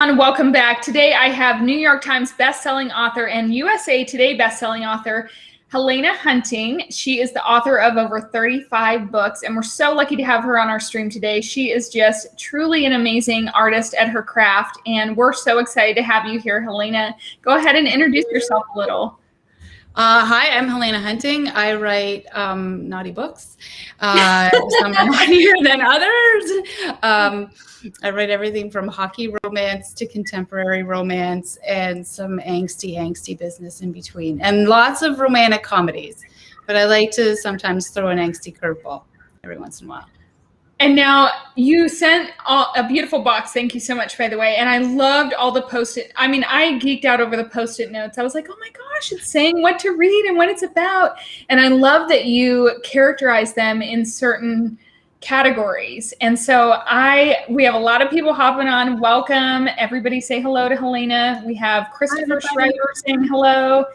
And welcome back. Today I have New York Times bestselling author and USA Today bestselling author Helena Hunting. She is the author of over 35 books, and we're so lucky to have her on our stream today. She is just truly an amazing artist at her craft, and we're so excited to have you here, Helena. Go ahead and introduce yourself a little. Hi, I'm Helena Hunting. I write naughty books. Some are naughtier than others. I write everything from hockey romance to contemporary romance and some angsty business in between, and lots of romantic comedies. But I like to sometimes throw an angsty curveball every once in a while. And now you sent a beautiful box. Thank you so much, by the way. And I loved all the Post-it. I mean, I geeked out over the Post-it notes. I was like, oh my gosh, it's saying what to read and what it's about. And I love that you characterize them in certain categories. And so we have a lot of people hopping on. Welcome. Everybody say hello to Helena. We have Christopher Schreiber saying hello.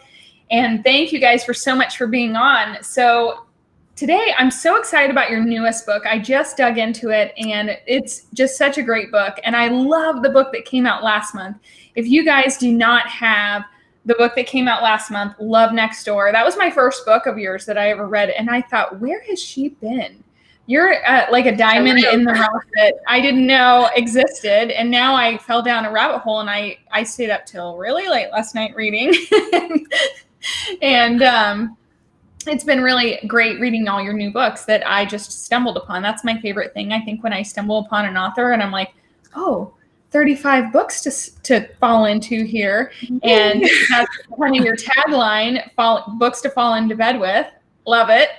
And thank you guys so much for being on. So today, I'm so excited about your newest book. I just dug into it, and it's just such a great book. And I love the book that came out last month. If you guys do not have the book that came out last month, Love Next Door, that was my first book of yours that I ever read. And I thought, where has she been? You're like a diamond in the rough that I didn't know existed. And now I fell down a rabbit hole, and I stayed up till really late last night reading. And it's been really great reading all your new books that I just stumbled upon. That's my favorite thing. I think when I stumble upon an author and I'm like, oh, 35 books to fall into here. And that's kind of your tagline, books to fall into bed with. Love it.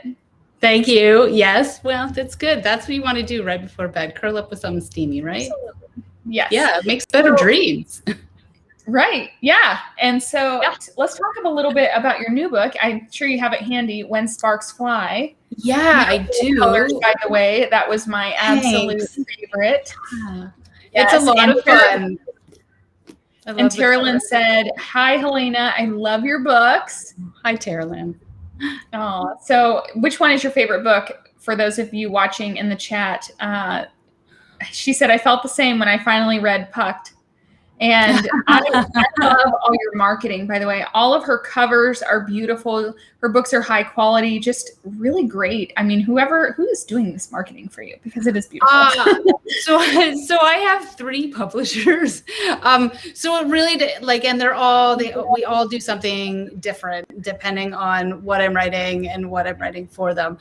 Thank you. Yes. Well, that's good. That's what you want to do right before bed. Curl up with something steamy, right? Absolutely. Yes. Yeah, it makes better dreams. Right. Yeah. And so let's talk a little bit about your new book. I'm sure you have it handy, When Sparks Fly. Yeah, I do. Colors, by the way, that was my absolute favorite. It's a lot of fun. And Tara said, hi, Helena. I love your books. Hi, Tara. Oh, so which one is your favorite book? For those of you watching in the chat, she said, I felt the same when I finally read Pucked. And I love all your marketing, by the way. All of her covers are beautiful. Her books are high quality, just really great. I mean, who is doing this marketing for you? Because it is beautiful. So I have 3 publishers. So it really and we all do something different depending on what I'm writing and what I'm writing for them.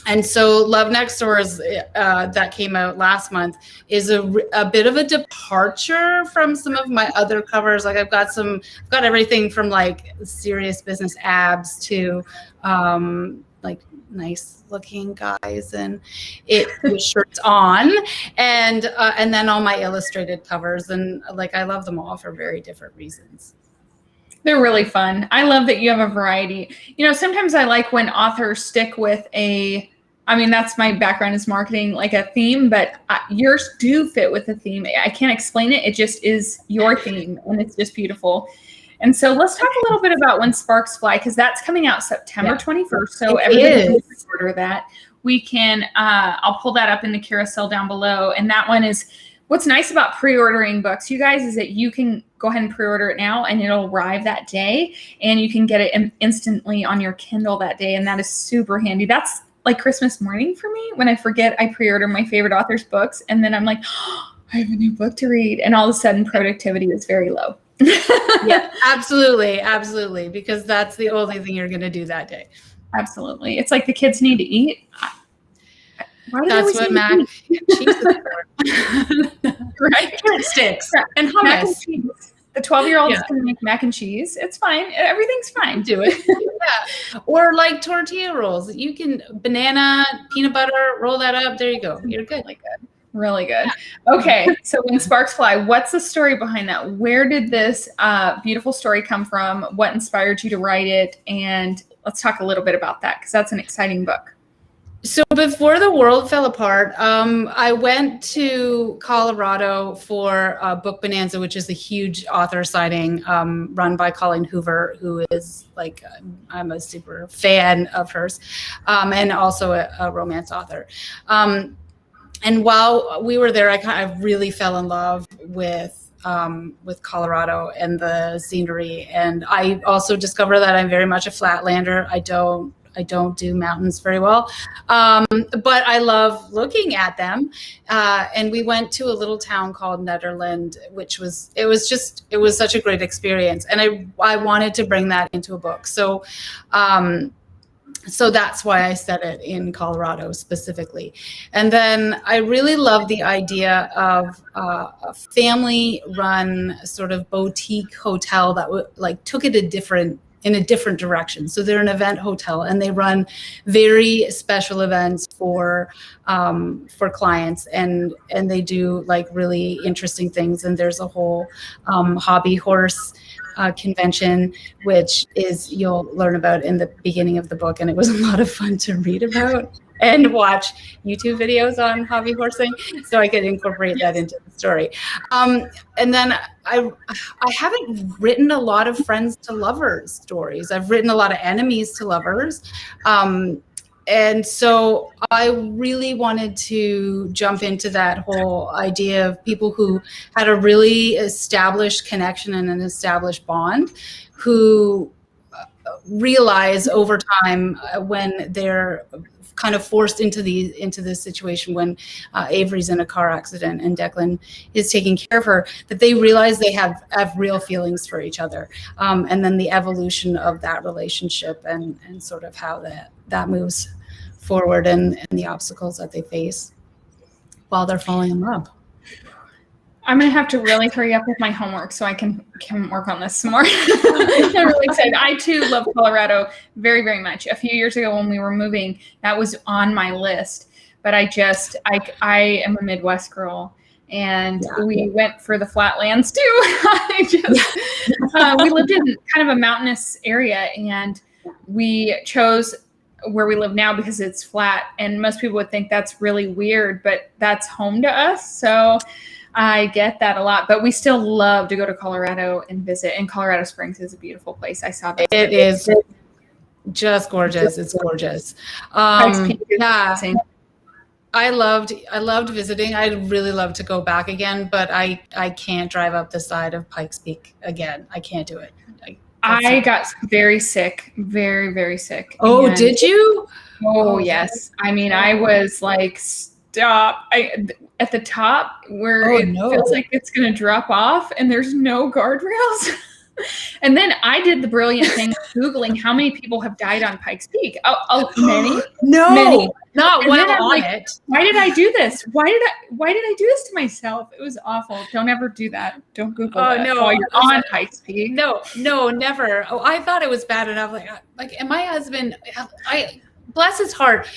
And so Love Next Door that came out last month is a bit of a departure from some of my other covers. Like I've got everything from like serious business abs to like nice looking guys and with shirts on, and then all my illustrated covers, and like I love them all for very different reasons. They're really fun. I love that you have a variety. You know, sometimes I like when authors stick with that's my background is marketing, like a theme, but yours do fit with a theme. I can't explain it. It just is your theme, and it's just beautiful. And so let's talk a little bit about When Sparks Fly, because that's coming out September 21st. So everybody can order that. We can, I'll pull that up in the carousel down below. And that one is, what's nice about pre-ordering books, you guys, is that you can go ahead and pre-order it now and it'll arrive that day, and you can get it instantly on your Kindle that day. And that is super handy. That's like Christmas morning for me when I forget I pre-order my favorite author's books. And then I'm like, oh, I have a new book to read. And all of a sudden productivity is very low. Yeah, absolutely. Because that's the only thing you're going to do that day. Absolutely. It's like the kids need to eat. That's what mac and cheese is for. Right? Carrot sticks and hummus. Mac and cheese. The 12-year-olds can make mac and cheese. It's fine. Everything's fine. Do it. Yeah. Or like tortilla rolls. You can banana, peanut butter, roll that up. There you go. You're good. Really good. Okay. So When Sparks Fly, what's the story behind that? Where did this beautiful story come from? What inspired you to write it? And let's talk a little bit about that, because that's an exciting book. So before the world fell apart, I went to Colorado for Book Bonanza, which is a huge author signing run by Colleen Hoover, who is like, I'm a super fan of hers, and also a romance author. And while we were there, I really fell in love with Colorado and the scenery. And I also discovered that I'm very much a flatlander. I don't do mountains very well, but I love looking at them. And we went to a little town called Nederland, which was such a great experience. And I wanted to bring that into a book. So that's why I set it in Colorado specifically. And then I really love the idea of a family-run sort of boutique hotel that took it in a different direction. So they're an event hotel, and they run very special events for clients, and they do like really interesting things. And there's a whole hobby horse convention, which you'll learn about in the beginning of the book. And it was a lot of fun to read about and watch YouTube videos on hobby horsing, so I could incorporate that into the story. And then I haven't written a lot of friends to lovers stories. I've written a lot of enemies to lovers. And so I really wanted to jump into that whole idea of people who had a really established connection and an established bond, who realize over time when they're kind of forced into this situation, when Avery's in a car accident and Declan is taking care of her, that they realize they have real feelings for each other. And then the evolution of that relationship and sort of how that moves forward, and the obstacles that they face while they're falling in love. I'm going to have to really hurry up with my homework so I can work on this some more. I'm really excited. I too love Colorado very, very much. A few years ago when we were moving, that was on my list, but I am a Midwest girl, and we went for the flatlands too. We lived in kind of a mountainous area, and we chose where we live now because it's flat, and most people would think that's really weird, but that's home to us. So I get that a lot, but we still love to go to Colorado and visit. And Colorado Springs is a beautiful place. I saw that. It is just gorgeous. It's gorgeous. Yeah. I loved visiting. I'd really love to go back again, but I can't drive up the side of Pikes Peak again. I can't do it. I got very sick, very, very sick. Oh, did you? Oh, yes. I mean, I was like, stop. At the top where feels like it's going to drop off, and there's no guardrails. And then I did the brilliant thing of Googling how many people have died on Pikes Peak. Many. No, many. Not well on it. Why did I do this? Why did I do this to myself? It was awful. Don't ever do that. Don't Google that while you're on Pikes Peak. No, never. Oh, I thought it was bad enough. And my husband, bless his heart,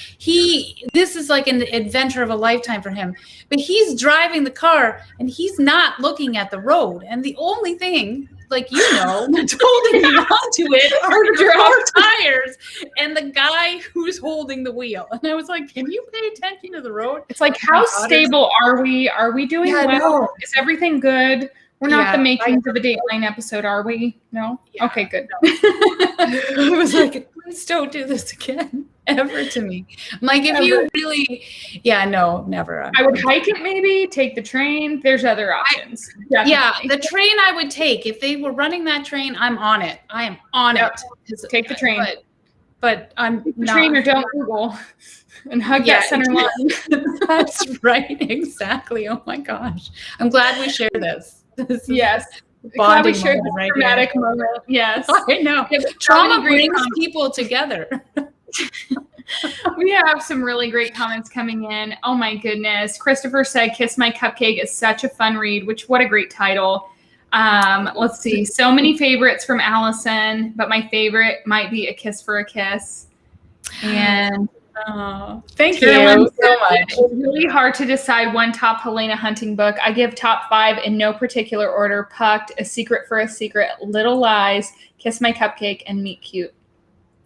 this is like an adventure of a lifetime for him. But he's driving the car and he's not looking at the road. And the only thing, that's holding me onto it are 4 tires and the guy who's holding the wheel. And I was like, can you pay attention to the road? It's like, how stable are we? Are we doing well? No. Is everything good? We're not the makings of a Dateline episode, are we? No? Yeah, okay, good. No. I was like, please don't do this again, ever to me. I'm like, if you really, never. I would hike it maybe, take the train. There's other options. The train I would take. If they were running that train, I'm on it. I am on it. Take the train. But I'm not. Train or don't Google and hug that center line. That's right. Exactly. Oh my gosh. I'm glad we share this. Yes. Bonding we shared this dramatic moment. Yes. I know. Trauma brings people together. We have some really great comments coming in. Oh my goodness. Christopher said, Kiss My Cupcake is such a fun read, what a great title. Let's see. So many favorites from Allison, but my favorite might be A Kiss for a Kiss. And thank you so much. It's really hard to decide one top Helena hunting book. I give top 5 in no particular order: Pucked, A Secret for a Secret, Little Lies, Kiss My Cupcake, and Meet Cute.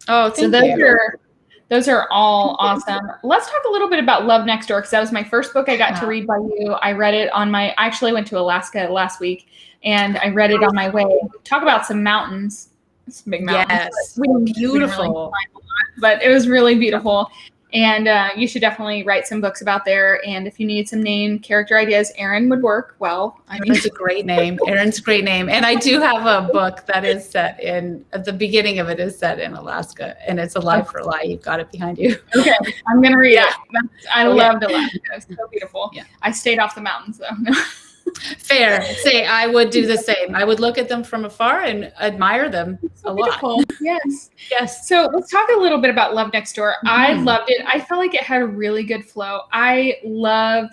Oh, so those are all awesome. Let's talk a little bit about Love Next Door, because that was my first book I got to read by you. I read it I actually went to Alaska last week, and I read it on my way. Talk about some mountains. Some big mountains. Yes, beautiful. But it was really beautiful. And you should definitely write some books about there. And if you need some name character ideas, Erin would work well. Erin's a great name. Erin's a great name. And I do have a book that is set in, at the beginning of it is set in Alaska, and it's Alive for a Lie. You've got it behind you. Okay, I'm going to read it. I loved Alaska. It's so beautiful. Yeah. I stayed off the mountains though. Fair. Say, I would do the same. I would look at them from afar and admire them a lot. Yes. Yes. So let's talk a little bit about Love Next Door. I loved it. I felt like it had a really good flow. I love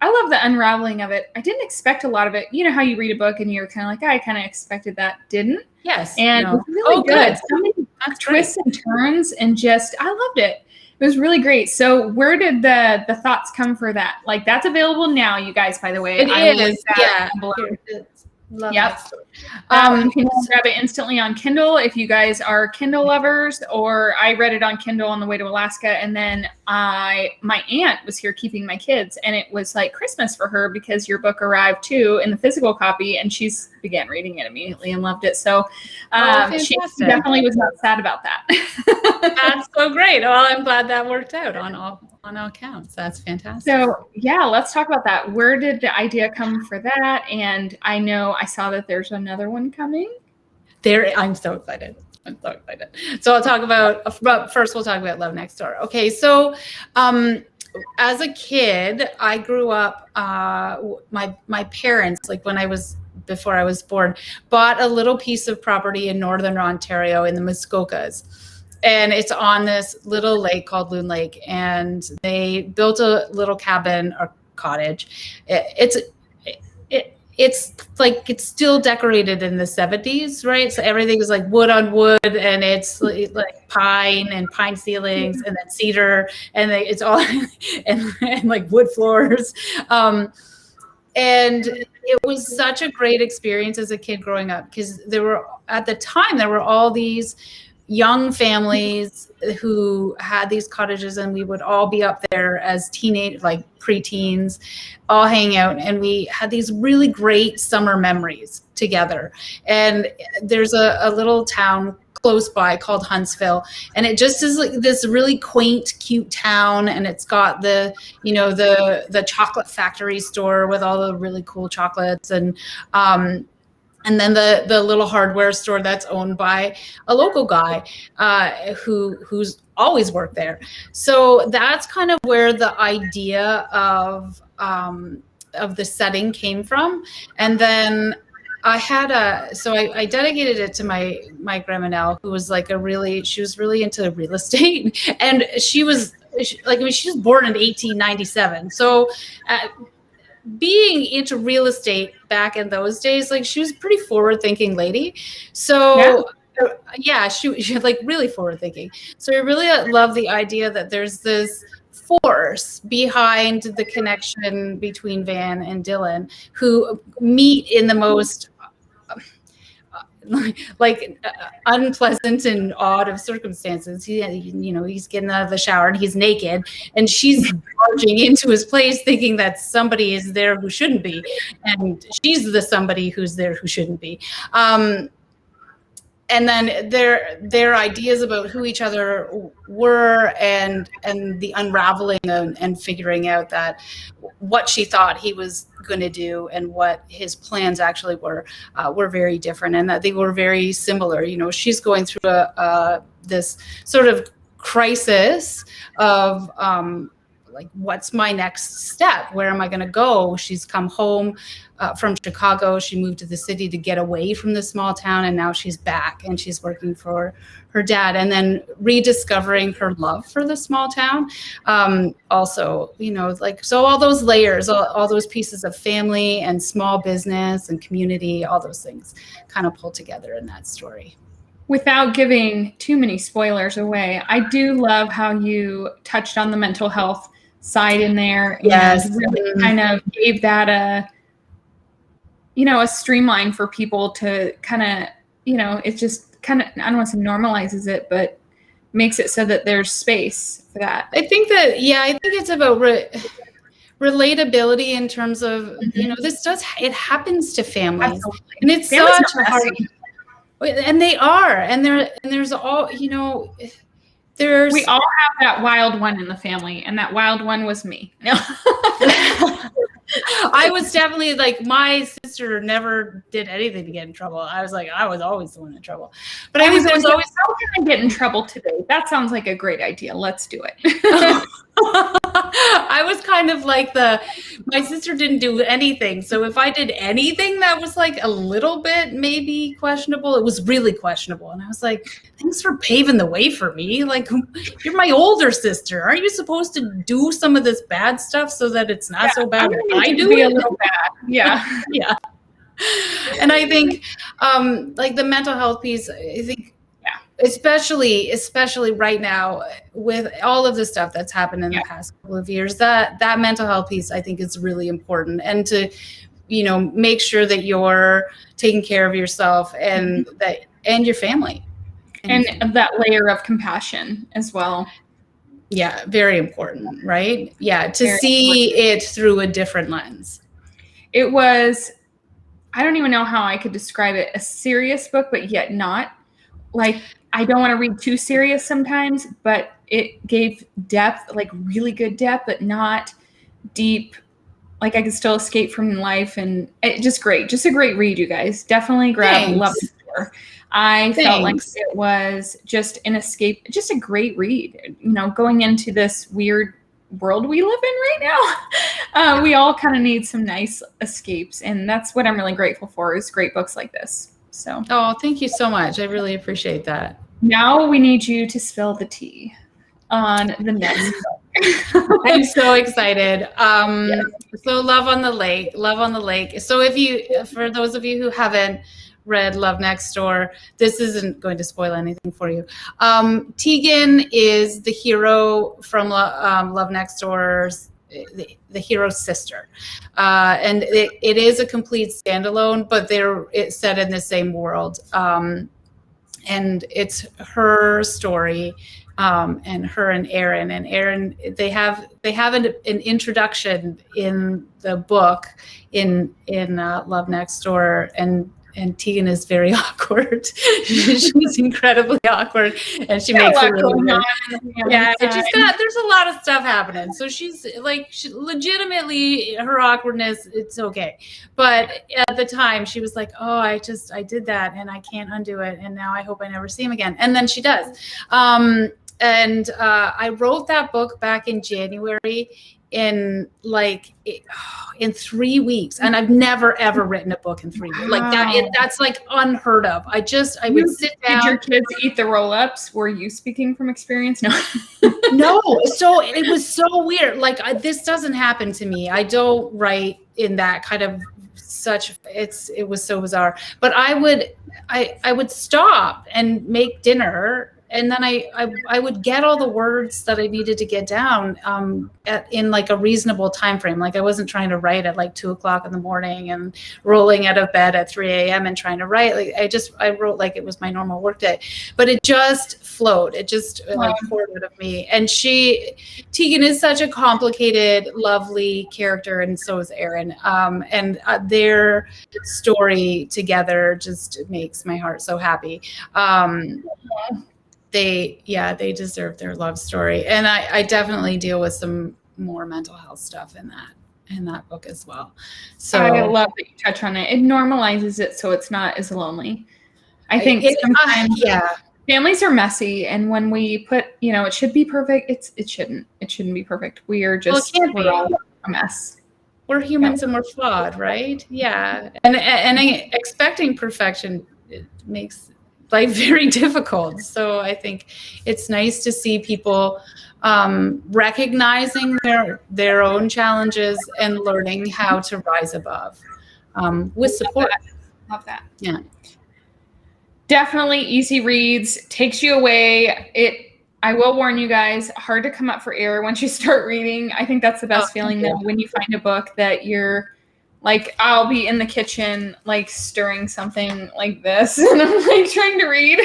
the unraveling of it. I didn't expect a lot of it. You know how you read a book and you're kind of like, I kind of expected that. Didn't. Yes. And it was really good. So many twists and turns, and just, I loved it. It was really great. So where did the thoughts come for that? Like, that's available now, you guys, by the way. It is. Yeah. Yep. You can grab it instantly on Kindle if you guys are Kindle lovers, or I read it on Kindle on the way to Alaska. And then my aunt was here keeping my kids, and it was like Christmas for her because your book arrived too in the physical copy, and she's began reading it immediately and loved it. So she definitely was not sad about that. That's so great. Well, I'm glad that worked out on all accounts. That's fantastic. So yeah, let's talk about that. Where did the idea come for that? And I know I saw that there's another one coming. I'm so excited. So I'll talk about, but first we'll talk about Love Next Door. Okay. So, as a kid, I grew up, my parents, like before I was born, bought a little piece of property in Northern Ontario in the Muskokas. And it's on this little lake called Loon Lake, and they built a little cabin or cottage. It's like, it's still decorated in the 70s, right? So everything is like wood on wood, and it's like pine and pine ceilings, and then cedar, and it's all and like wood floors. And it was such a great experience as a kid growing up, because at the time there were all these young families who had these cottages, and we would all be up there as preteens, all hang out, and we had these really great summer memories together. And there's a little town close by called Huntsville, and it just is like this really quaint, cute town, and it's got the chocolate factory store with all the really cool chocolates, and then the little hardware store that's owned by a local guy who's always worked there. So that's kind of where the idea of the setting came from. And then I dedicated it to my grandma Nell, who was she was really into real estate, and she was born in 1897. So being into real estate back in those days, like, she was a pretty forward-thinking lady. So she like really forward-thinking. So I really love the idea that there's this force behind the connection between Van and Dylan, who meet in the most unpleasant and odd of circumstances. He's getting out of the shower and he's naked, and she's barging into his place thinking that somebody is there who shouldn't be, and she's the somebody who's there who shouldn't be. And then their ideas about who each other were, and the unraveling and figuring out that what she thought he was going to do and what his plans actually were very different, and that they were very similar. She's going through this sort of crisis of what's my next step? Where am I going to go? She's come home from Chicago. She moved to the city to get away from the small town, and now she's back and she's working for her dad, and then rediscovering her love for the small town. Also, so all those layers, all those pieces of family and small business and community, all those things kind of pull together in that story. Without giving too many spoilers away, I do love how you touched on the mental health side in there. Yes. And really kind of gave that a streamline for people to kind of, it just kind of, I don't want to say normalizes it, but makes it so that there's space for that. I think it's about relatability in terms of, it happens to families. Absolutely. And it's such a hard, and they are, and there's all, We all have that wild one in the family, and that wild one was me. No. I was definitely like, my sister never did anything to get in trouble. I was always the one in trouble. But I think there's always, how can I get in trouble today? That sounds like a great idea. Let's do it. I was kind of like my sister didn't do anything. So if I did anything that was like a little bit maybe questionable, it was really questionable. And I was like, thanks for paving the way for me. Like, you're my older sister. Aren't you supposed to do some of this bad stuff so that it's not so bad when I do it? A little bad. Yeah. Yeah. And I think like the mental health piece, I think, especially right now with all of the stuff that's happened in the past couple of years, that mental health piece I think is really important, and to make sure that you're taking care of yourself and your family, and that layer of compassion as well. Yeah, very important, right? Yeah, to see it through a different lens. It was, I don't even know how I could describe it, a serious book, but yet not. Like, I don't want to read too serious sometimes, but it gave depth, like really good depth, but not deep. Like, I could still escape from life, and it just great. Just a great read, you guys. Definitely grab Love Next Door. I felt like it was just an escape, just a great read. Going into this weird world we live in right now, we all kind of need some nice escapes, and that's what I'm really grateful for, is great books like this. So, oh, thank you so much. I really appreciate that. Now we need you to spill the tea on the next book. I'm so excited. So Love on the Lake. So for those of you who haven't read Love Next Door, this isn't going to spoil anything for you. Tegan is the hero from Love Next Door's, the hero's sister, and it is a complete standalone, but it's set in the same world, and it's her story, and her and Aaron, they have an introduction in the book in Love Next Door, and Tegan is very awkward. She's incredibly awkward, and she makes it really weird. There's a lot of stuff happening. So she's like, legitimately, her awkwardness, it's okay. But at the time, she was like, oh, I did that, and I can't undo it, and now I hope I never see him again. And then she does. And I wrote that book back in January in 3 weeks, and I've never ever written a book in 3 weeks. Like that, that's like unheard of. I would sit down. Did your kids eat the roll-ups? Were you speaking from experience? No. No. So it was so weird. Like, this doesn't happen to me. I don't write in that kind of it was so bizarre. But I would stop and make dinner, and then I would get all the words that I needed to get down in like a reasonable time frame. Like, I wasn't trying to write at like 2:00 in the morning and rolling out of bed at 3 a.m. and trying to write. Like, I wrote like it was my normal work day, but it just flowed. It just like poured out of me. And Tegan is such a complicated, lovely character, and so is Aaron. And their story together just makes my heart so happy. They deserve their love story. And I definitely deal with some more mental health stuff in that book as well. So I love that you touch on it. It normalizes it so it's not as lonely. I think sometimes families are messy, and when we put, it should be perfect, it shouldn't be perfect. We're all a mess. We're humans and we're flawed, right? Yeah. And expecting perfection, it makes life very difficult. So I think it's nice to see people recognizing their own challenges and learning how to rise above with support. Love that. Yeah. Definitely easy reads, takes you away. I will warn you guys, hard to come up for air once you start reading. I think that's the best feeling though, when you find a book that you're like, I'll be in the kitchen, like stirring something like this, and I'm like trying to read,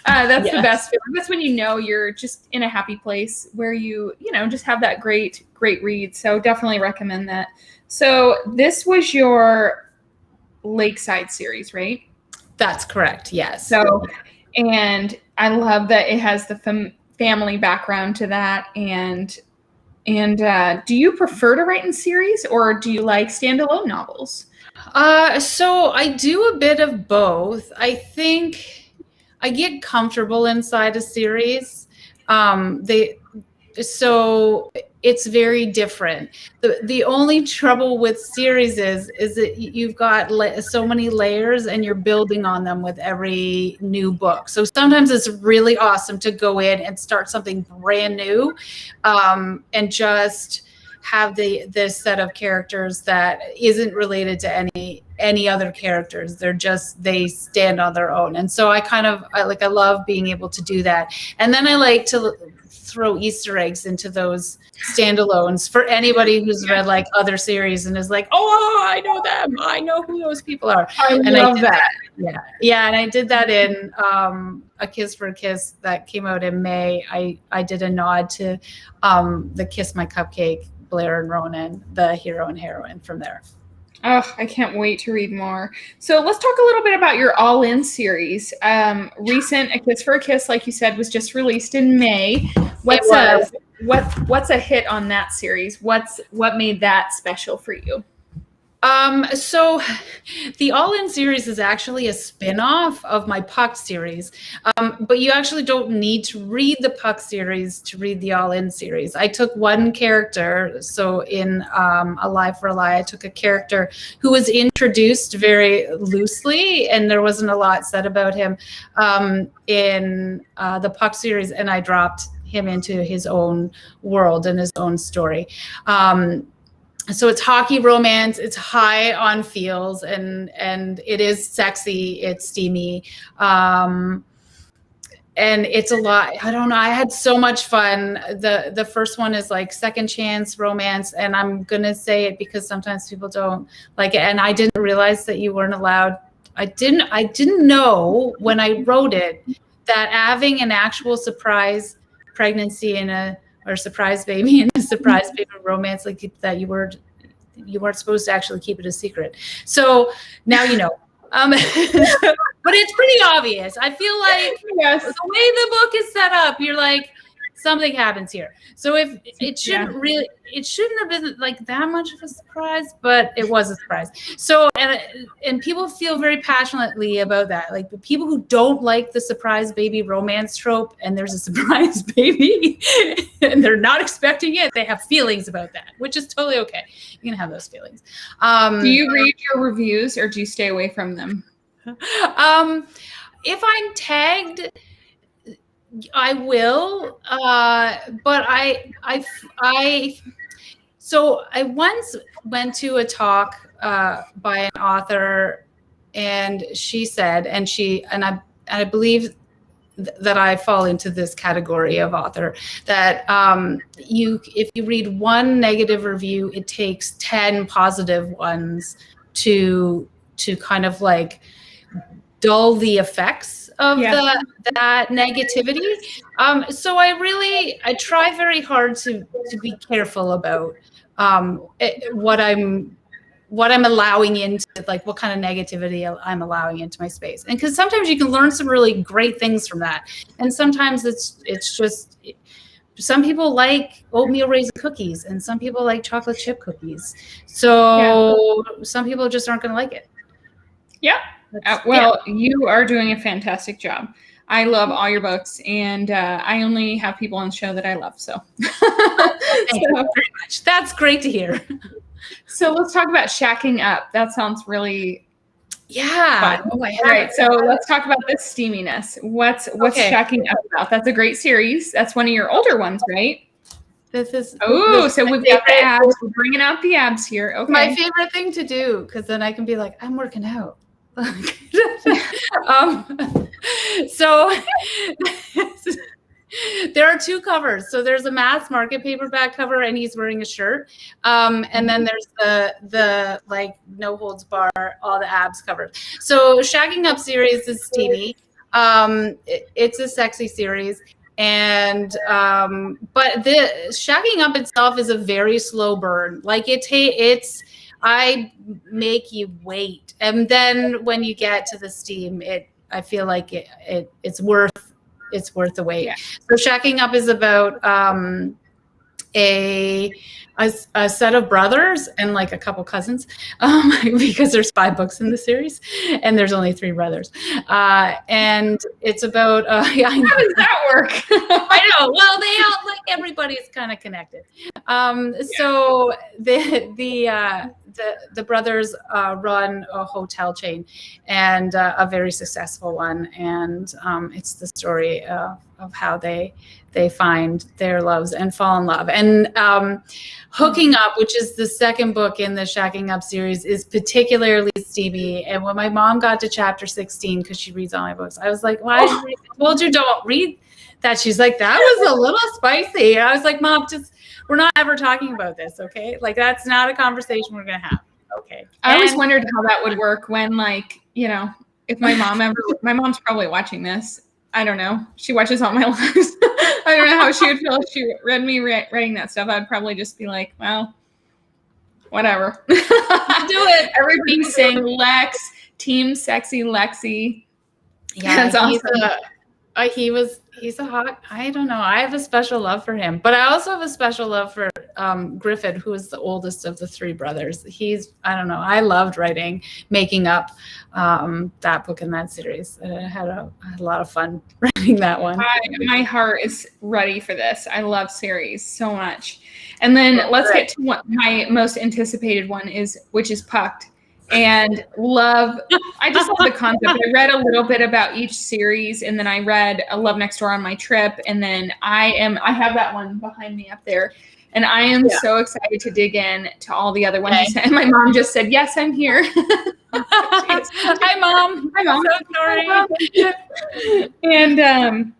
that's the best feeling. That's when you're just in a happy place where you just have that great read. So definitely recommend that. So this was your Lakeside series, right? That's correct. Yes. So, and I love that it has the family background to that. And do you prefer to write in series, or do you like standalone novels? So I do a bit of both. I think I get comfortable inside a series. They so it's very different. The only trouble with series is that you've got so many layers and you're building on them with every new book. So sometimes it's really awesome to go in and start something brand new, and just have this set of characters that isn't related to any other characters. They stand on their own. And so I love being able to do that. And then I like to throw Easter eggs into those standalones for anybody who's read like other series and is like, oh, I know them. I know who those people are. I love that. Yeah. And I did that in A Kiss for a Kiss that came out in May. I did a nod to the Kiss My Cupcake, Blair and Ronan, the hero and heroine from there. Oh, I can't wait to read more. So let's talk a little bit about your All In series. Recent A Kiss for a Kiss, like you said, was just released in May. What's a hit on that series? What made that special for you? So the All In series is actually a spin-off of my Puck series. But you actually don't need to read the Puck series to read the All In series. I took one character. So in A Lie for a Lie, I took a character who was introduced very loosely and there wasn't a lot said about him in the Puck series, and I dropped him into his own world and his own story. So it's hockey romance, it's high on feels, and it is sexy, it's steamy. And it's a lot. I don't know. I had so much fun. The first one is like second chance romance, and I'm gonna say it because sometimes people don't like it. And I didn't realize that you weren't allowed. I didn't know when I wrote it that having an actual surprise pregnancy or surprise baby and a surprise baby romance like that you weren't supposed to actually keep it a secret. So now you know. But it's pretty obvious. I feel like Yes. the way the book is set up, you're like, something happens here. So if it shouldn't have been like that much of a surprise, but it was a surprise. So and people feel very passionately about that. Like the people who don't like the surprise baby romance trope, and there's a surprise baby, and they're not expecting it, they have feelings about that, which is totally okay. You can have those feelings. Do you read your reviews or do you stay away from them? If I'm tagged, I will, but I once went to a talk by an author, and she said, and I believe that I fall into this category of author, that if you read one negative review, it takes 10 positive ones to kind of like dull the effects of that negativity. So I try very hard to be careful about what I'm allowing into, like what kind of negativity I'm allowing into my space. And because sometimes you can learn some really great things from that, and sometimes it's just some people like oatmeal raisin cookies and some people like chocolate chip cookies. So some people just aren't going to like it. Yeah. You are doing a fantastic job. I love all your books, and I only have people on the show that I love. So, Thank you very much. That's great to hear. So let's talk about Shacking Up. That sounds really fun. Oh, all right. So let's talk about this steaminess. What's Shacking Up about? That's a great series. That's one of your older ones, right? So we've got the abs. We're bringing out the abs here. Okay. My favorite thing to do, because then I can be like, I'm working out. So there are two covers. So there's a mass market paperback cover, and he's wearing a shirt. And then there's the like no holds bar, all the abs covered. So Shacking Up series is steamy. It's a sexy series. And but the Shacking Up itself is a very slow burn. Like I make you wait, and then when you get to the steam, I feel like it's worth it's worth the wait. Yeah. So Shacking Up is about a set of brothers and like a couple cousins, because there's 5 books in the series and there's only 3 brothers. And it's about, How does that work? I know. Well, they all, like, everybody's kind of connected. So the brothers run a hotel chain, and a very successful one. And it's the story of how they find their loves and fall in love. And Hooking Up, which is the second book in the Shacking Up series, is particularly steamy. And when my mom got to chapter 16, because she reads all my books, I was like, why? I told you don't read that. She's like, that was a little spicy. And I was like, Mom, we're not ever talking about this, okay? Like, that's not a conversation we're going to have. Okay. I always wondered how that would work when, like, you know, if my mom's probably watching this. I don't know. She watches all my lives. I don't know how she would feel if she read me writing that stuff. I'd probably just be like, well, whatever. Do it. Everybody's saying Lex, Team Sexy Lexi. Yeah, that's awesome. He's a hot, I don't know. I have a special love for him, but I also have a special love for Griffin, who is the oldest of the 3 brothers. I don't know. I loved making up that book in that series. I had a lot of fun writing that one. My heart is ready for this. I love series so much. And then let's get to what my most anticipated one is, which is Pucked. And I just love the concept. I read a little bit about each series, and then I read A Love Next Door on my trip, and then I have that one behind me up there, and I am so excited to dig in to all the other ones. Okay. And my mom just said, yes, I'm here. Hi, Mom. Hi, Mom. So sorry. Hi, Mom. And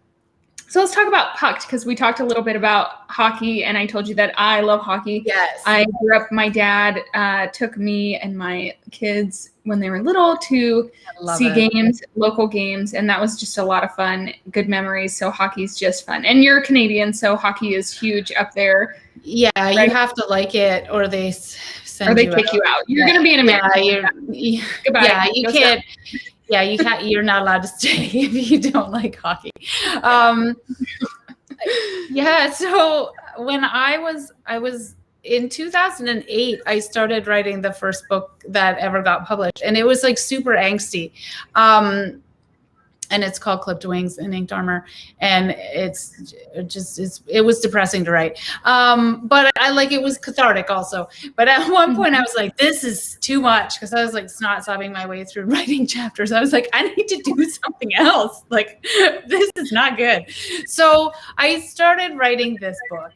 so let's talk about Pucked, because we talked a little bit about hockey, and I told you that I love hockey. Yes. I grew up, my dad took me and my kids when they were little to see games, local games, and that was just a lot of fun, good memories. So hockey's just fun. And you're Canadian, so hockey is huge up there. Yeah, right? You have to like it, or they kick you out. You're going to be in America. Goodbye. Yeah, you can't. Yeah, you can't. You're not allowed to stay if you don't like hockey. Yeah. So when I was in 2008, I started writing the first book that ever got published, and it was like super angsty. And it's called Clipped Wings in Inked Armor, and it was depressing to write. But it was cathartic also. But at one point I was like, this is too much, because I was like snot-sobbing my way through writing chapters. I was like, I need to do something else. Like, this is not good. So I started writing this book.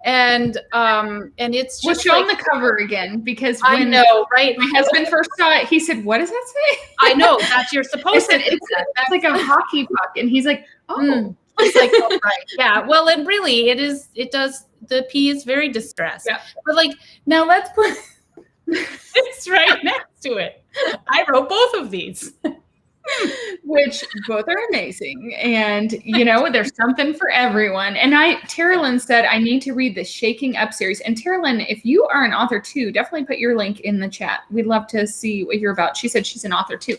And it's just show on the cover again, because I know, right? My husband first saw it, he said, "What does that say?" I know that you're supposed to. It's like a hockey puck, and he's like, "Oh." It's like, oh, right, yeah. Well, and really, it is. It does. The P is very distressed. Yeah. But like, now let's put this right next to it. I wrote both of these. Which both are amazing, and there's something for everyone. And Tara Lynn said I need to read the Shaking Up series. And Tara Lynn, if you are an author too, definitely put your link in the chat. We'd love to see what you're about. She said she's an author too.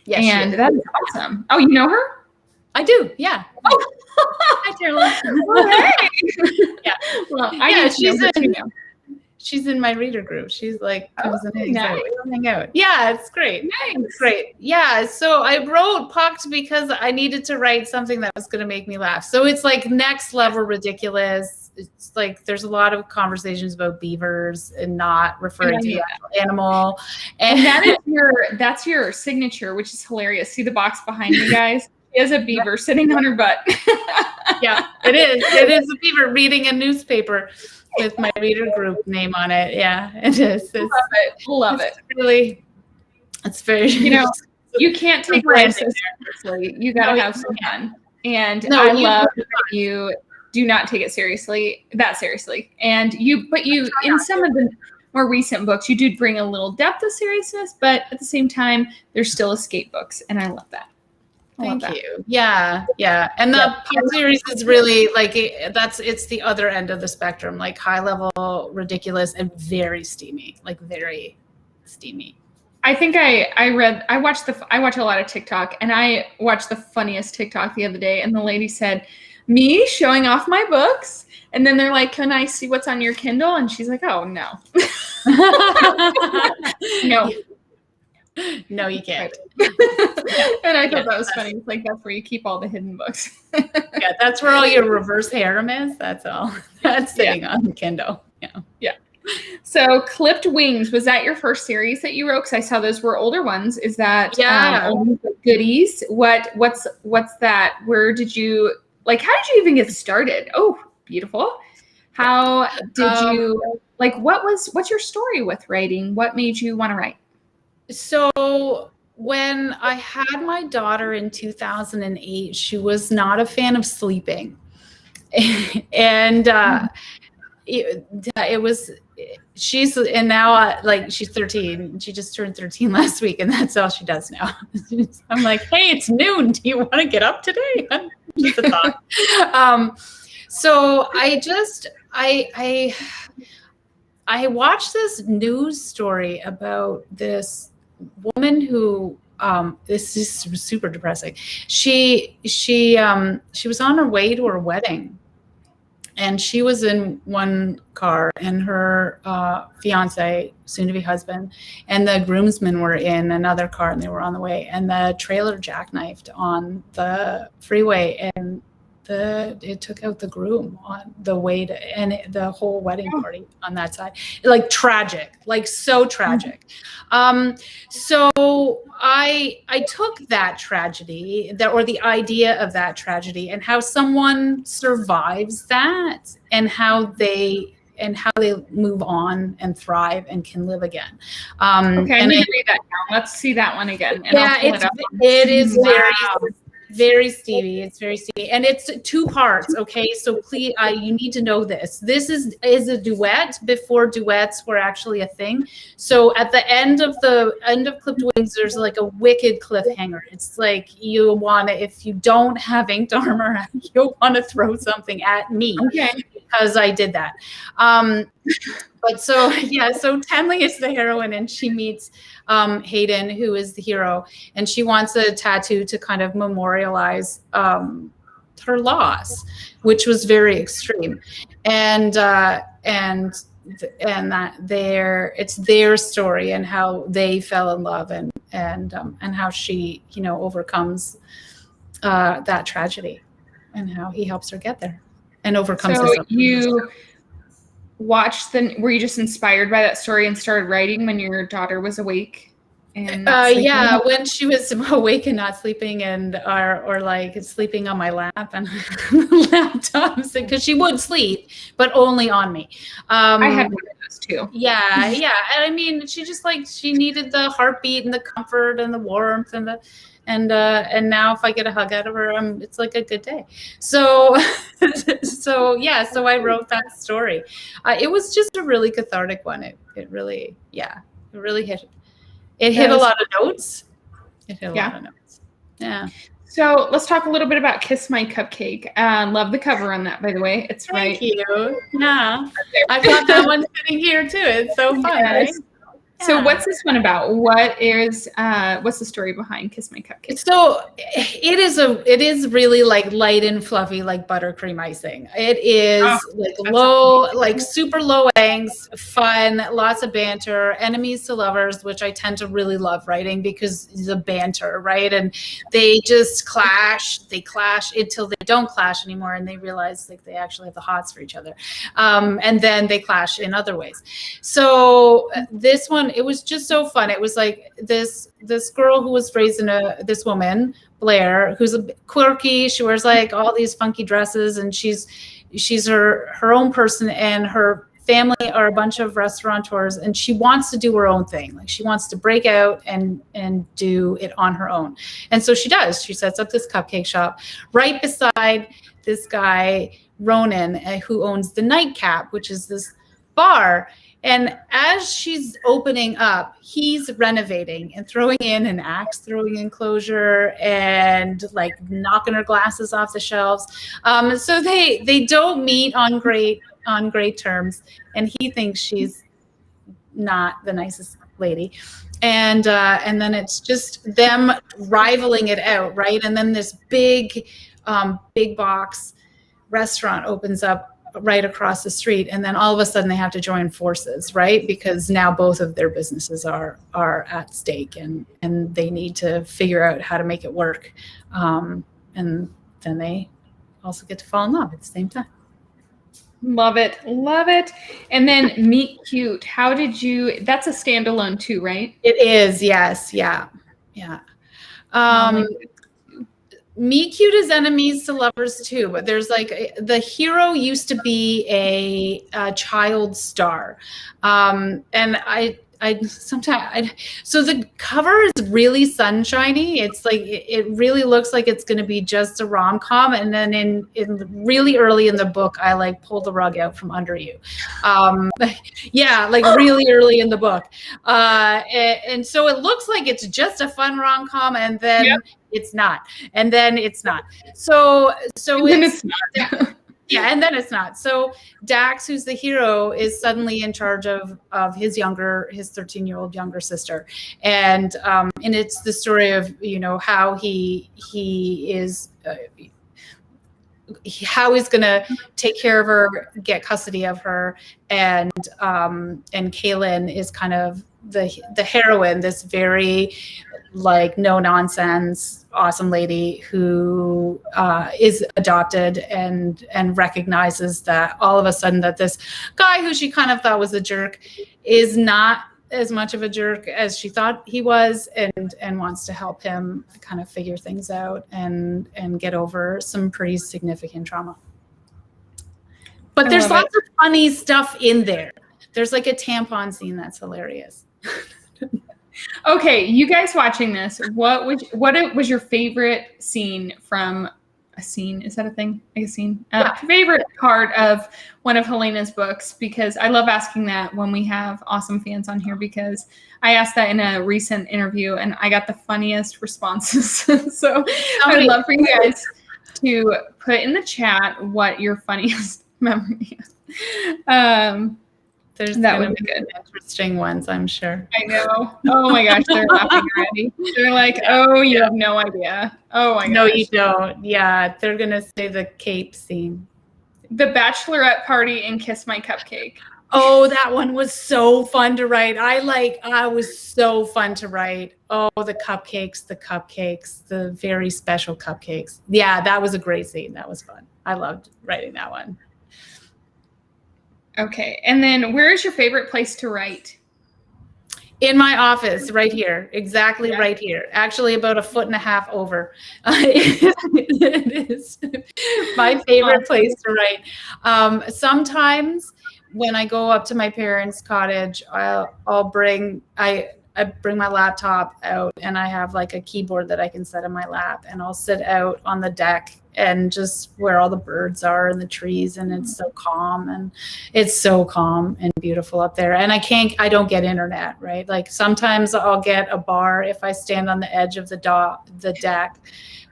Yes, and that's awesome. Oh, you know her? I do. Yeah. Oh. Hi, Tara Lynn. Well, hey. Yeah. Well, she's in my reader group. She's like, comes in, nice. Hang out. Yeah, it's great. Nice. It's great. Yeah. So I wrote Pucked because I needed to write something that was going to make me laugh. So it's like next level ridiculous. It's like there's a lot of conversations about beavers and not referring to the actual animal. And that's your signature, which is hilarious. See the box behind me, guys? She has a beaver sitting on her butt. Yeah, it is. It is a beaver reading a newspaper with my reader group name on it. Yeah, it is. Love it. Really, it's very. You can't take life so seriously. You gotta have some fun. And I love that you do not take it that seriously. And you in some of the more recent books, you do bring a little depth of seriousness, but at the same time, there's still escape books, and I love that. Thank you. Yeah. And the Puck series is really like it's the other end of the spectrum, like high level, ridiculous, and very steamy, like very steamy. I think I watch a lot of TikTok, and I watched the funniest TikTok the other day, and the lady said, "Me showing off my books," and then they're like, "Can I see what's on your Kindle?" And she's like, "Oh no, no, no, you can't." And I thought that was funny. It's like that's where you keep all the hidden books. Yeah, that's where all your reverse harem is. That's all. That's sitting on the Kindle. Yeah. So Clipped Wings, was that your first series that you wrote? Because I saw those were older ones. Is that only the goodies? What's that? Where did you how did you even get started? Oh, beautiful. How did you what's your story with writing? What made you want to write? So when I had my daughter in 2008, she was not a fan of sleeping. And it was, she's 13. She just turned 13 last week, and that's all she does now. I'm like, hey, it's noon. Do you want to get up today? Just a thought. So I watched this news story about this woman who this is super depressing. She was on her way to her wedding, and she was in one car, and her fiance, soon to be husband, and the groomsmen were in another car, and they were on the way, and the trailer jackknifed on the freeway, and it took out the groom on the way to, and the whole wedding party on that side. Like tragic, like so tragic. So I took that tragedy, or the idea of that tragedy, and how someone survives that, and how they move on and thrive and can live again. Okay, I'm going to read that now. Let's see that one again. And yeah, it is very Stevie. It's very Stevie, and it's 2 parts. Okay, so please, you need to know this. This is a duet before duets were actually a thing. So at the end of Clipped Wings, there's like a wicked cliffhanger. It's like you want to, if you don't have inked armor, you'll want to throw something at me, because I did that. But so Tenley is the heroine, and she meets Hayden, who is the hero, and she wants a tattoo to kind of memorialize her loss, which was very extreme, and that it's their story, and how they fell in love, and how she overcomes that tragedy, and how he helps her get there and overcomes. So you watched were you just inspired by that story and started writing when your daughter was awake? And when she was awake and not sleeping, and or like sleeping on my lap and laptops, because she would sleep, but only on me. I had one of those too. Yeah. And I mean, she needed the heartbeat and the comfort and the warmth and now if I get a hug out of her, it's like a good day. So I wrote that story. It was just a really cathartic one. It really hit. It hit a lot of notes. Yeah. So let's talk a little bit about Kiss My Cupcake. Love the cover on that, by the the way. It's Thank you. Yeah. I've got that one sitting here too. It's so fun, right? So what's this one about? What's the story behind Kiss My Cupcake? So it is really like light and fluffy, like buttercream icing. It is super low angst, fun, lots of banter, enemies to lovers, which I tend to really love writing because the banter, right? And they just clash. They clash until they don't clash anymore, and they realize like they actually have the hots for each other. And then they clash in other ways. So this one, it was just so fun. It was like this girl who was raised in this woman, Blair, who's a bit quirky. She wears like all these funky dresses, and she's her own person, and her family are a bunch of restaurateurs, and she wants to do her own thing. Like she wants to break out and do it on her own. And so she does. She sets up this cupcake shop right beside this guy, Ronan, who owns the Nightcap, which is this bar. And as she's opening up, he's renovating and throwing in an axe throwing enclosure and like knocking her glasses off the shelves. So they don't meet on great terms, and he thinks she's not the nicest lady. And then it's just them rivaling it out, right? And then this big box restaurant opens up right across the street, and then all of a sudden they have to join forces, right? Because now both of their businesses are at stake, and they need to figure out how to make it work. And then they also get to fall in love at the same time. Love it. Love it. And then Meet Cute. How did you, that's a standalone too, right? It is. Yes. Yeah. Yeah. Meet Cute is enemies to lovers too, but there's like the hero used to be a child star. And so the cover is really sunshiny. It's like, it really looks like it's going to be just a rom-com. And then in really early in the book, I like pulled the rug out from under you. Yeah, like really early in the book. And so it looks like it's just a fun rom-com, and then it's not. And then it's not. So it's not. Yeah, and then it's not. So Dax, who's the hero, is suddenly in charge of his 13-year-old younger sister, and it's the story of how he is how he's gonna take care of her, get custody of her, and Kaylin is kind of the heroine, this very like no nonsense awesome lady who is adopted and recognizes that all of a sudden that this guy who she kind of thought was a jerk is not as much of a jerk as she thought he was, and wants to help him kind of figure things out and get over some pretty significant trauma. But there's lots of funny stuff in there. There's like a tampon scene that's hilarious. Okay, you guys watching this, what was your favorite scene from a scene? Is that a thing? Like a scene? Favorite part of one of Helena's books? Because I love asking that when we have awesome fans on here, because I asked that in a recent interview and I got the funniest responses. So I'd love for you guys to put in the chat what your funniest memory is. There's that would be good. Interesting ones, I'm sure. I know. Oh my gosh, they're laughing already. They're like, "Oh, you have no idea." Oh my gosh. No, you don't. Yeah, they're gonna say the cape scene, the bachelorette party, and Kiss My Cupcake. Oh, that one was so fun to write. I was so fun to write. Oh, the cupcakes, the very special cupcakes. Yeah, that was a great scene. That was fun. I loved writing that one. Okay. And then where is your favorite place to write? In my office, right here. Exactly right here. Actually, about 1.5 feet over. It is my favorite place to write. Sometimes when I go up to my parents' cottage, I'll bring my laptop out, and I have like a keyboard that I can set in my lap, and I'll sit out on the deck and just where all the birds are and the trees, and it's so calm and beautiful up there. And I don't get internet, right? Like sometimes I'll get a bar if I stand on the edge of the deck,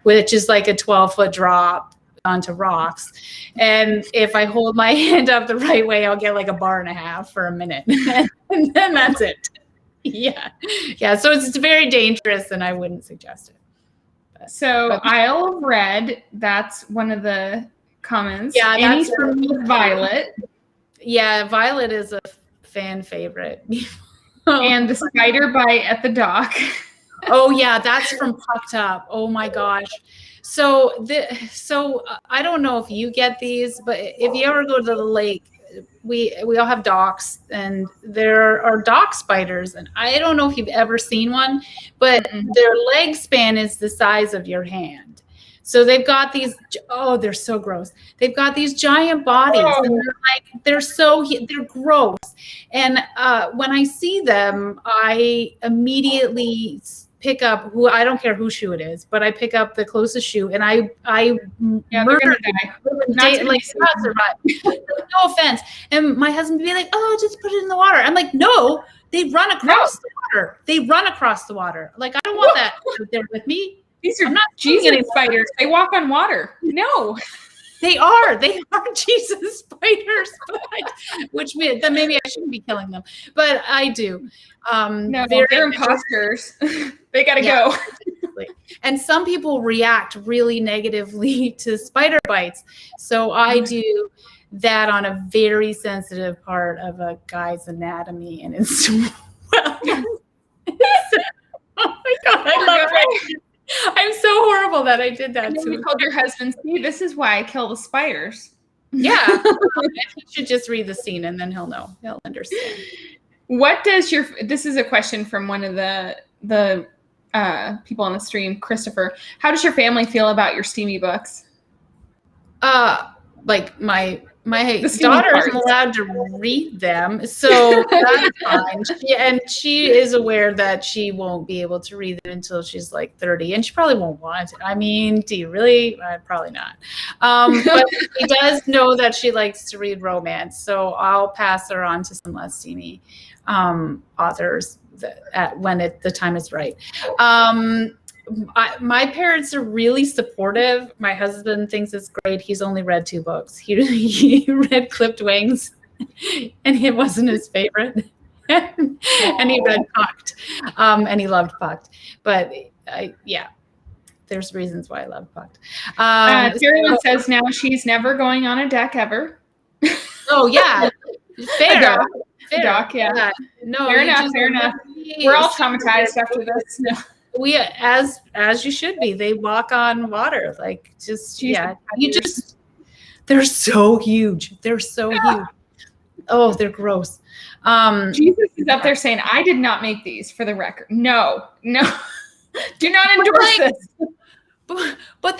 which is like a 12-foot drop onto rocks. And if I hold my hand up the right way, I'll get like a bar and a half for a minute. And then that's it. Yeah. So it's very dangerous, and I wouldn't suggest it. So Isle of Red, that's one of the comments. Yeah, Annie's from Violet. Yeah, Violet is a fan favorite. And the spider bite at the dock. Oh yeah, that's from Pucked Up. Oh my gosh. So I don't know if you get these, but if you ever go to the lake, we all have docks, and there are dock spiders, and I don't know if you've ever seen one, but their leg span is the size of your hand. So they've got these, they're so gross. They've got these giant bodies, and they're gross. And when I see them, I immediately pick up I don't care whose shoe it is, but I pick up the closest shoe, and I murder no offense. And my husband would be like, "Oh, just put it in the water." I'm like, "No, they run across the water. They run across the water. Like I don't want that out there with me. These are not Jesus spiders. They walk on water. No." They are Jesus spiders, which means that maybe I shouldn't be killing them, but I do. No, they're imposters. They got to go. And some people react really negatively to spider bites. So I do that on a very sensitive part of a guy's anatomy. And it's, oh my God, I love it. I'm so horrible that I did that. So you told your husband, see, this is why I kill the spiders. Yeah. He should just read the scene and then he'll know. He'll understand. What does this is a question from one of the people on the stream, Christopher. How does your family feel about your steamy books? Like my daughter isn't allowed to read them, so that's fine. She is aware that she won't be able to read them until she's like 30, and she probably won't want it. I mean, do you really? Probably not. But she does know that she likes to read romance, so I'll pass her on to some less steamy authors when the time is right. My parents are really supportive. My husband thinks it's great. He's only read 2 books. He read Clipped Wings, and it wasn't his favorite. And he read Pucked, and he loved Pucked. But there's reasons why I love Pucked. Carolyn says now she's never going on a deck ever. Oh yeah, fair. Doc, yeah. No, fair enough. We're all traumatized after this. No. We as you should be. They walk on water, like just they're so huge. They're so huge. Oh, they're gross. Jesus is up there saying, I did not make these, for the record. No. Do not endorse this. But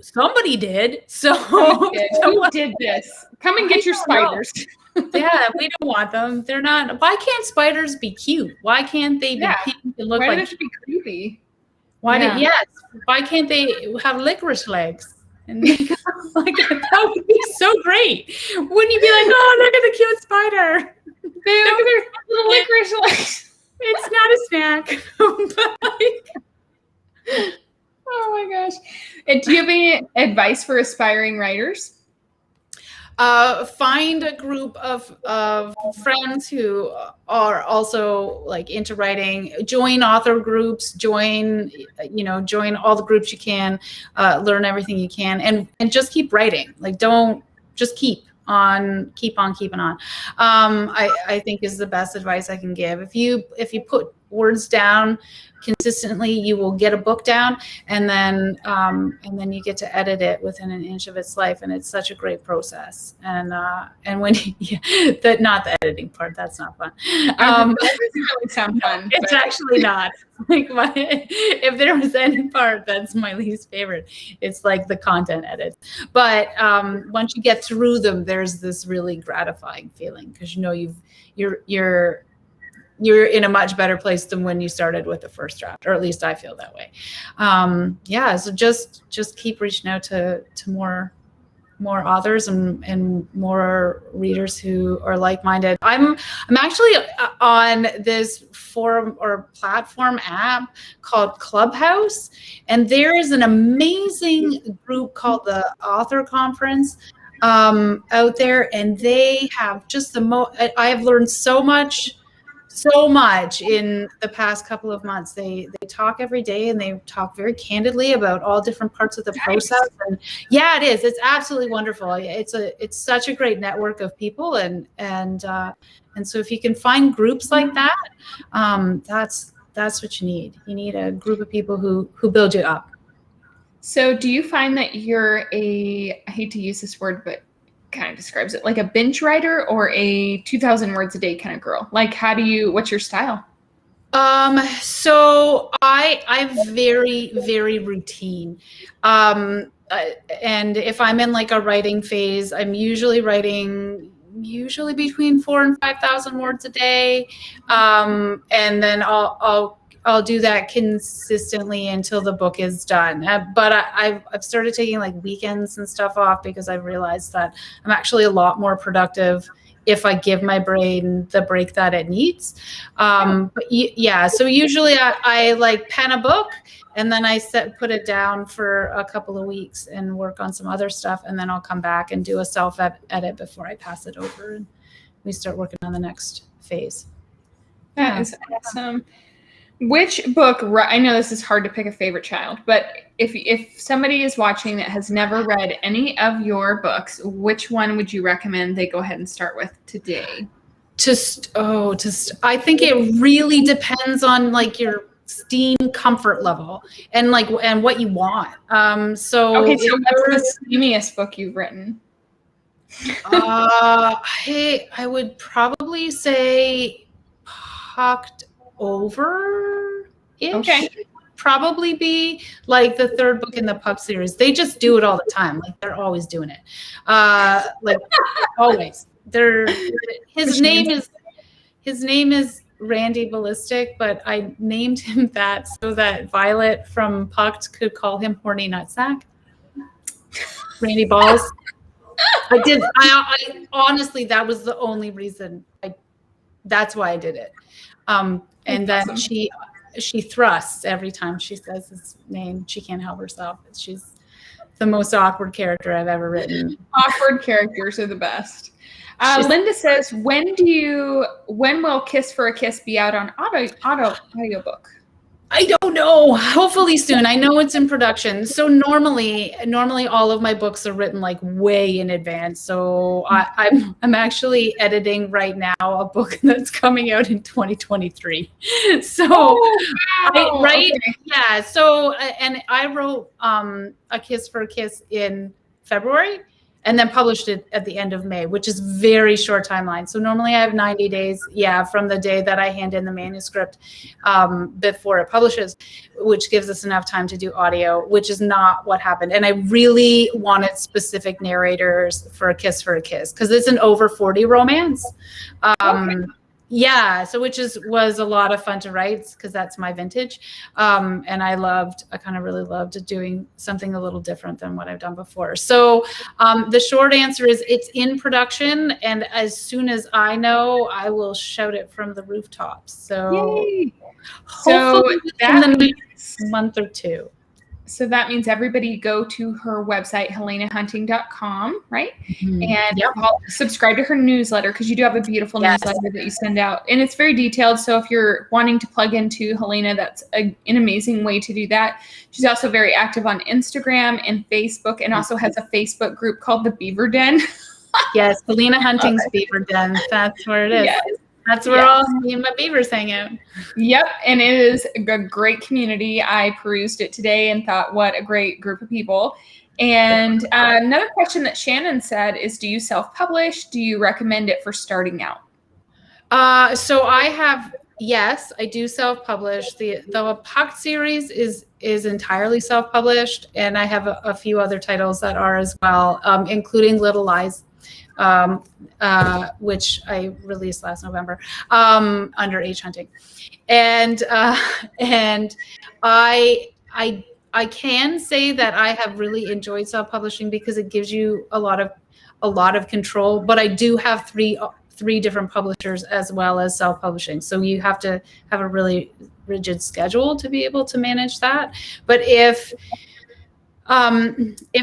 somebody did. So who did this? Come and get your spiders. Yeah, we don't want them. They're not. Why can't spiders be cute? Why can't they be pink and look Why do they have to be creepy? Why can't they have licorice legs? And like that would be so great. Wouldn't you be like, oh, look at the cute spider? Look at their little licorice legs. It's not a snack. Oh my gosh. And do you have any advice for aspiring writers? Find a group of friends who are also like into writing. Join author groups. Join all the groups you can. Learn everything you can, and just keep writing. Like, don't just keep keeping on. I think is the best advice I can give. If you put words down consistently, you will get a book down, and then you get to edit it within an inch of its life, and it's such a great process. And when not the editing part, that's not fun. It doesn't really sound fun. It's actually not. Like, if there was any part that's my least favorite, it's like the content edits. But once you get through them, there's this really gratifying feeling, because you're in a much better place than when you started with the first draft, or at least I feel that way. So just keep reaching out to more authors and more readers who are like-minded. I'm actually on this forum or platform app called Clubhouse, and there is an amazing group called the Author Conference out there, and they have just I have learned so much in the past couple of months. They talk every day, and they talk very candidly about all different parts of the process. And yeah, it is. It's absolutely wonderful. It's such a great network of people, and so if you can find groups like that, that's what you need. You need a group of people who build you up. So do you find that you're I hate to use this word, but kind of describes it, like a binge writer or a 2,000 words a day kind of girl? Like, what's your style? So I'm very, very routine. And if I'm in like a writing phase, I'm usually writing between 4,000 and 5,000 words a day. And then I'll do that consistently until the book is done. But I've started taking like weekends and stuff off, because I've realized that I'm actually a lot more productive if I give my brain the break that it needs. But yeah, so usually I like pen a book, and then I put it down for a couple of weeks and work on some other stuff, and then I'll come back and do a self edit before I pass it over, and we start working on the next phase. That is awesome. Which book, I know this is hard to pick a favorite child, but if somebody is watching that has never read any of your books, which one would you recommend they go ahead and start with today? I think it really depends on your steam comfort level and what you want. So okay, so what's the steamiest book you've written? I would probably say Pucked Over-ish. Okay. Probably be like the third book in the Puck series. They just do it all the time. Like they're always doing it. Like always. His name is Randy Ballistic, but I named him that so that Violet from Pucked could call him Horny Nutsack. Randy Balls. I honestly, that was the only reason. That's why I did it. And then awesome. She thrusts every time she says his name. She can't help herself. She's the most awkward character I've ever written. Awkward characters are the best. Linda says, when will Kiss for a Kiss be out on audiobook? I don't know. Hopefully soon. I know it's in production. So normally all of my books are written like way in advance. So I'm actually editing right now a book that's coming out in 2023. So wow. Okay. Yeah. So and I wrote A Kiss for a Kiss in February, and then published it at the end of May, which is very short timeline. So normally I have 90 days, from the day that I hand in the manuscript before it publishes, which gives us enough time to do audio, which is not what happened. And I really wanted specific narrators for A Kiss for a Kiss, because it's an over 40 romance. Okay. Yeah, so which was a lot of fun to write, because that's my vintage. And I kind of really loved doing something a little different than what I've done before. So the short answer is it's in production, and as soon as I know, I will shout it from the rooftops. So yay. Hopefully within the next month or two. So that means everybody go to her website, helenahunting.com, right? Mm-hmm. And subscribe to her newsletter, because you do have a beautiful newsletter that you send out. And it's very detailed. So if you're wanting to plug into Helena, that's an amazing way to do that. She's also very active on Instagram and Facebook, and also has a Facebook group called the Beaver Den. Yes, Helena Hunting's Beaver Den. That's where it is. Yes. That's where all me and my beavers hang out. Yep, and it is a great community. I perused it today and thought, what a great group of people. And another question that Shannon said is, do you self-publish? Do you recommend it for starting out? So yes, I do self-publish. The Puck series is entirely self-published, and I have a few other titles that are as well, including Little Lies. Which I released last November under H Hunting, and I can say that I have really enjoyed self-publishing, because it gives you a lot of control. But I do have three different publishers as well as self-publishing, so you have to have a really rigid schedule to be able to manage that. But if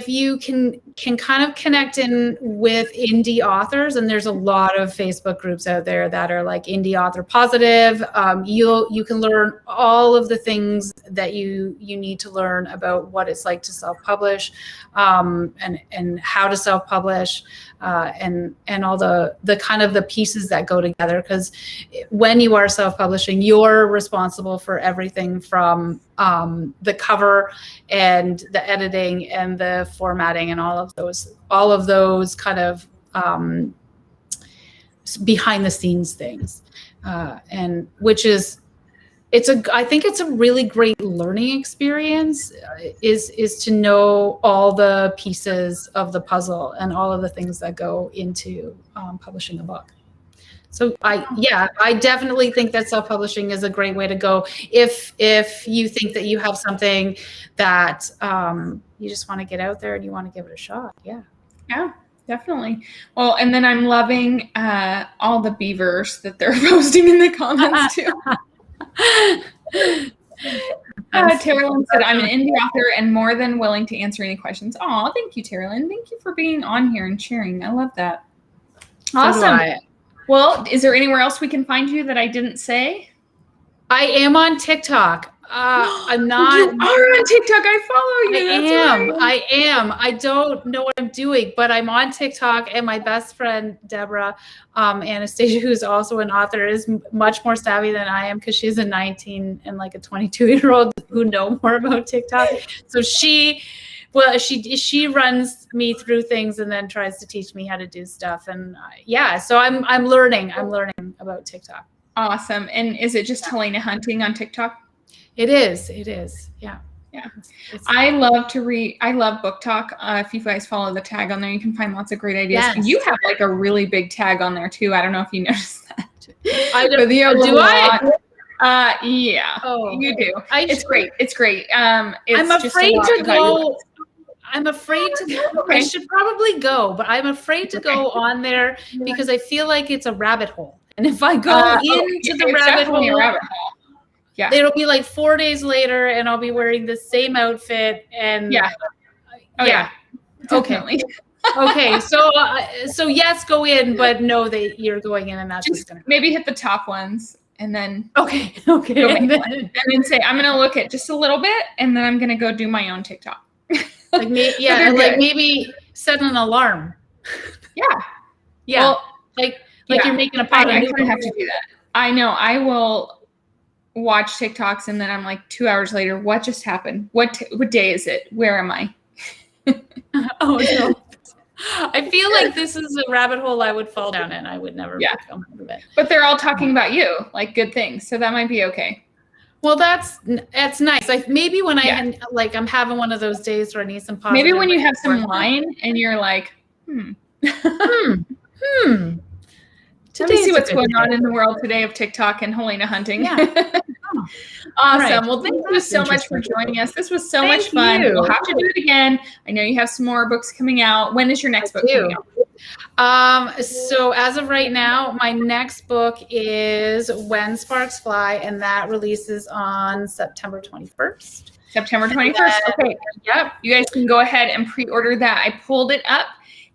you can kind of connect in with indie authors, and there's a lot of Facebook groups out there that are like Indie Author Positive, you can learn all of the things that you need to learn about what it's like to self-publish, and how to self-publish, and all the kind of the pieces that go together. Because when you are self-publishing, you're responsible for everything from the cover and the editing and the formatting and all of those kind of behind the scenes things, and which is I think it's a really great learning experience, is to know all the pieces of the puzzle and all of the things that go into publishing a book. So I definitely think that self-publishing is a great way to go if you think that you have something that you just want to get out there and you want to give it a shot. Yeah. Definitely. Well, and then I'm loving all the beavers that they're posting in the comments too. Tara said, I'm an indie author and more than willing to answer any questions. Oh, thank you, Tara. Thank you for being on here and sharing. I love that. Awesome. Well, is there anywhere else we can find you that I didn't say? I am on TikTok. I'm not. You are on TikTok. I follow you. I am. I don't know what I'm doing, but I'm on TikTok, and my best friend Deborah, Anastasia, who's also an author, is much more savvy than I am because she's a 19 and like a 22-year-old who know more about TikTok. So she runs me through things and then tries to teach me how to do stuff. And so I'm learning about TikTok. Awesome. And is it just Helena Hunting on TikTok? It is. Yeah. I love to read. I love book talk. If you guys follow the tag on there, you can find lots of great ideas. Yes. You have like a really big tag on there too. I don't know if you noticed that. I do. Do I? Yeah. Oh, you do. It's great. It's great. I'm afraid to go. I'm afraid to go. Okay. I should probably go, but I'm afraid to go on there because I feel like it's a rabbit hole. And if I go into the rabbit hole, yeah, it'll be like 4 days later, and I'll be wearing the same outfit. And definitely. Okay, so yes, go in, but know that you're going in, and that's just gonna maybe hit the top ones, and then okay, and then say I'm gonna look at just a little bit, and then I'm gonna go do my own TikTok. Like maybe set an alarm. Yeah. Well, like you're making a pot. I kind of have to do that. I know. I will watch TikToks and then I'm like 2 hours later, what just happened? What day is it? Where am I? Oh no. I feel like this is a rabbit hole I would fall down in. I would never come out of it. But they're all talking about you, like good things. So that might be okay. Well, that's nice. Like maybe when I'm having one of those days where I need some positive. Maybe when you have some wine and you're like, Let me see what's going on in the world today of TikTok and Helena Hunting. Yeah. Awesome. Right. Well, thank you so much for joining us. This was so much fun. We'll have to do it again. I know you have some more books coming out. When is your next book coming out? So as of right now, my next book is When Sparks Fly, and that releases on September 21st. September 21st. Okay. Yep. You guys can go ahead and pre-order that. I pulled it up.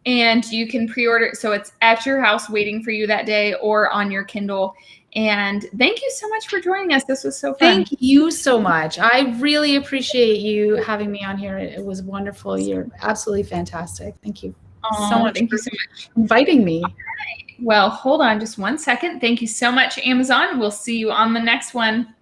And you can pre-order it, so it's at your house waiting for you that day or on your Kindle. And thank you so much for joining us. This was so fun. Thank you so much. I really appreciate you having me on here. It was wonderful. You're absolutely fantastic. Thank you so much. Thank you so much for inviting me. All right. Well, hold on just 1 second. Thank you so much, Amazon. We'll see you on the next one.